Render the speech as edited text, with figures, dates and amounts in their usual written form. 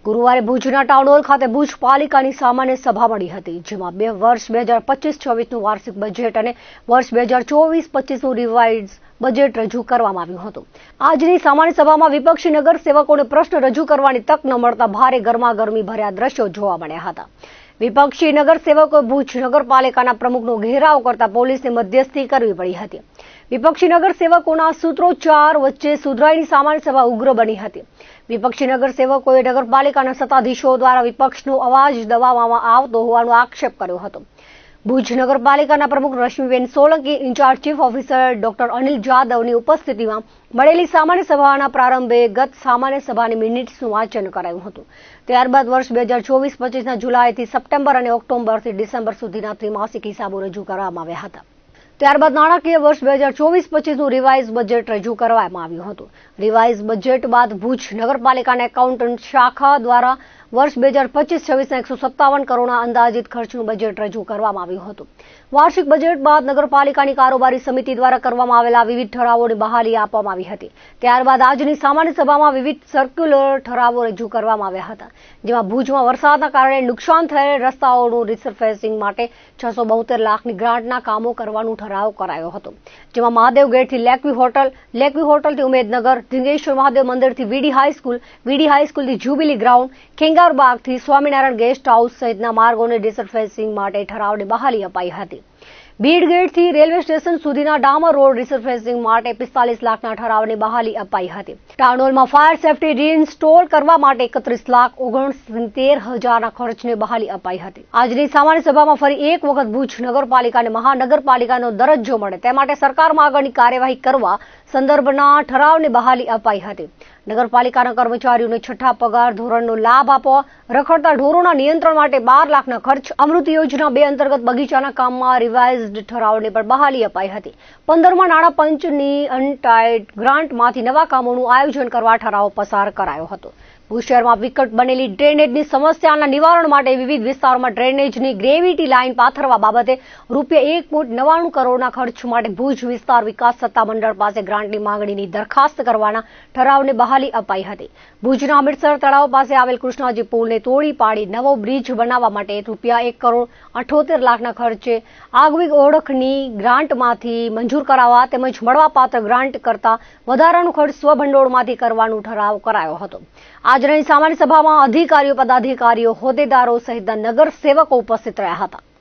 ગુરુવારે ભુજના town hall ખાતે ભુજ પાલિકાની સામાન્ય સભા મળી હતી, જેમાં વર્ષ 2025-26નું વાર્ષિક બજેટ અને વર્ષ 2024-25નું રિવાઇઝ બજેટ રજૂ કરવામાં આવ્યું હતું। આજની સામાન્ય સભામાં વિપક્ષી નગરસેવકોને પ્રશ્ન રજૂ કરવાની તક ન મળતા ભારે ગરમાગરમી ભર્યા દ્રશ્યો જોવા મળ્યા હતા। વિપક્ષી નગરસેવકોએ ભુજ નગરપાલિકાના પ્રમુખનો ઘેરાવ કરતા પોલીસને મધ્યસ્થી કરવી પડી હતી। વિપક્ષી નગરસેવકોના સૂત્રોચ્ચાર વચ્ચે સુધરાઈની સામાન્ય સભા ઉગ્ર બની હતી। વિપક્ષી નગરસેવકોએ નગરપાલિકાના સત્તાધીશો દ્વારા વિપક્ષનો અવાજ દબાવવામાં આવતો હોવાનો આક્ષેપ કર્યો હતો। ભુજ નગરપાલિકાના પ્રમુખ Rashmiben Solanki, incharge chief officer doctor Anil જાદવની ઉપસ્થિતિમાં મળેલી સામાન્ય સભાના પ્રારંભે ગત સામાન્ય સભાની મિનિટ્સનું વાંચન કરાયું હતું। ત્યારબાદ વર્ષ 2024-25ના જુલાઈથી સપ્ટેમ્બર અને ઓક્ટોબરથી ડિસેમ્બર સુધીના ત્રિમાસિક હિસાબો રજૂ કરવામાં આવ્યા હતા। ત્યારબાદ નાણાકીય વર્ષ 2024-25નું રિવાઇઝ બજેટ રજૂ કરવામાં આવ્યું હતું। રિવાઇઝ બજેટ બાદ ભુજ નગરપાલિકાના એકાઉન્ટન્ટ શાખા દ્વારા વર્ષ 2025-26ના 157 કરોડના અંદાજિત ખર્ચનું બજેટ રજૂ કરવામાં આવ્યું હતું। વાર્ષિક બજેટ બાદ નગરપાલિકાની કારોબારી સમિતિ દ્વારા કરવામાં આવેલા વિવિધ ઠરાવોને બહાલી આપવામાં આવી હતી। ત્યારબાદ આજની સામાન્ય સભામાં વિવિધ સર્ક્યુલર ઠરાવો રજૂ કરવામાં આવ્યા હતા, જેમાં ભુજમાં વરસાદના કારણે નુકસાન થયેલ રસ્તાઓનું રિસરફેસિંગ માટે 672 લાખની ગ્રાન્ટના કામો કરવાનું ઠરાવ કરાયો હતો, જેમાં મહાદેવ ગેટથી લેકવી હોટલથી ઉમેદનગર, ધીંગેશ્વર મહાદેવ મંદિરથી વીડી હાઈસ્કૂલથી જ્યુબિલી ગ્રાઉન્ડ, ખેંગારબાગથી સ્વામિનારાયણ ગેસ્ટ હાઉસ સહિતના માર્ગોને રિસરફેસિંગ માટે ઠરાવને બહાલી અપાઈ હતી। બીડ ગેટથી રેલવે સ્ટેશન સુધીના ડામર રોડ રિસરફેસિંગ માટે 45 લાખના ઠરાવને બહાલી અપાઈ હતી। ટાઉન હોલમાં ફાયર સેફટી રીઇન્સ્ટોલ કરવા માટે 31,69,000ના ખર્ચને બહાલી અપાઈ હતી। આજની સામાન્ય સભામાં ફરી એક વખત ભુજ નગરપાલિકાને મહાનગરપાલિકાનો દરજ્જો મળે તે માટે સરકારમાં આગળની કાર્યવાહી કરવા સંદર્ભના ઠરાવને બહાલી અપાઈ હતી। નગરપાલિકાના કર્મચારીઓને છઠ્ઠા પગાર ધોરણનો લાભ આપવા, રખડતા ઢોરોના નિયંત્રણ માટે 12 લાખના ખર્ચ, અમૃત યોજના 2 અંતર્ગત બગીચાના કામમાં રિવાઇઝડ ઠરાવને પણ બહાલી અપાઈ હતી। 15મા નાણાં પંચની અનટાઇડ ગ્રાન્ટમાંથી નવા કામોનું આયોજન કરવા ઠરાવ પસાર કરાયો હતો। ભુજ શહેરમાં વિકટ બનેલી ડ્રેનેજની સમસ્યાના નિવારણ માટે વિવિધ વિસ્તારોમાં ડ્રેનેજની ગ્રેવિટી લાઇન પાથરવા બાબતે ₹1.99 કરોડના ખર્ચ માટે ભુજ વિસ્તાર વિકાસ સત્તામંડળ પાસે ગ્રાન્ટની માંગણીની દરખાસ્ત કરવાના ઠરાવને બહાલી અપાઈ હતી। ભુજના અમૃતસર તળાવ પાસે આવેલ કૃષ્ણાજી પુલને તોડી પાડી નવો બ્રિજ બનાવવા માટે ₹1.78 લાખના ખર્ચે આગવી ઓળખની ગ્રાન્ટમાંથી મંજૂર કરાવવા તેમજ મળવાપાત્ર ગ્રાન્ટ કરતા વધારાનો ખર્ચ સ્વભંડોળમાંથી કરવાનો ઠરાવ કરાયો હતો। આજની સામાન્ય સભામાં અધિકારીઓ, પદાધિકારીઓ, હોદ્દેદારો સહિતના નગર સેવકો ઉપસ્થિત રહ્યા હતા।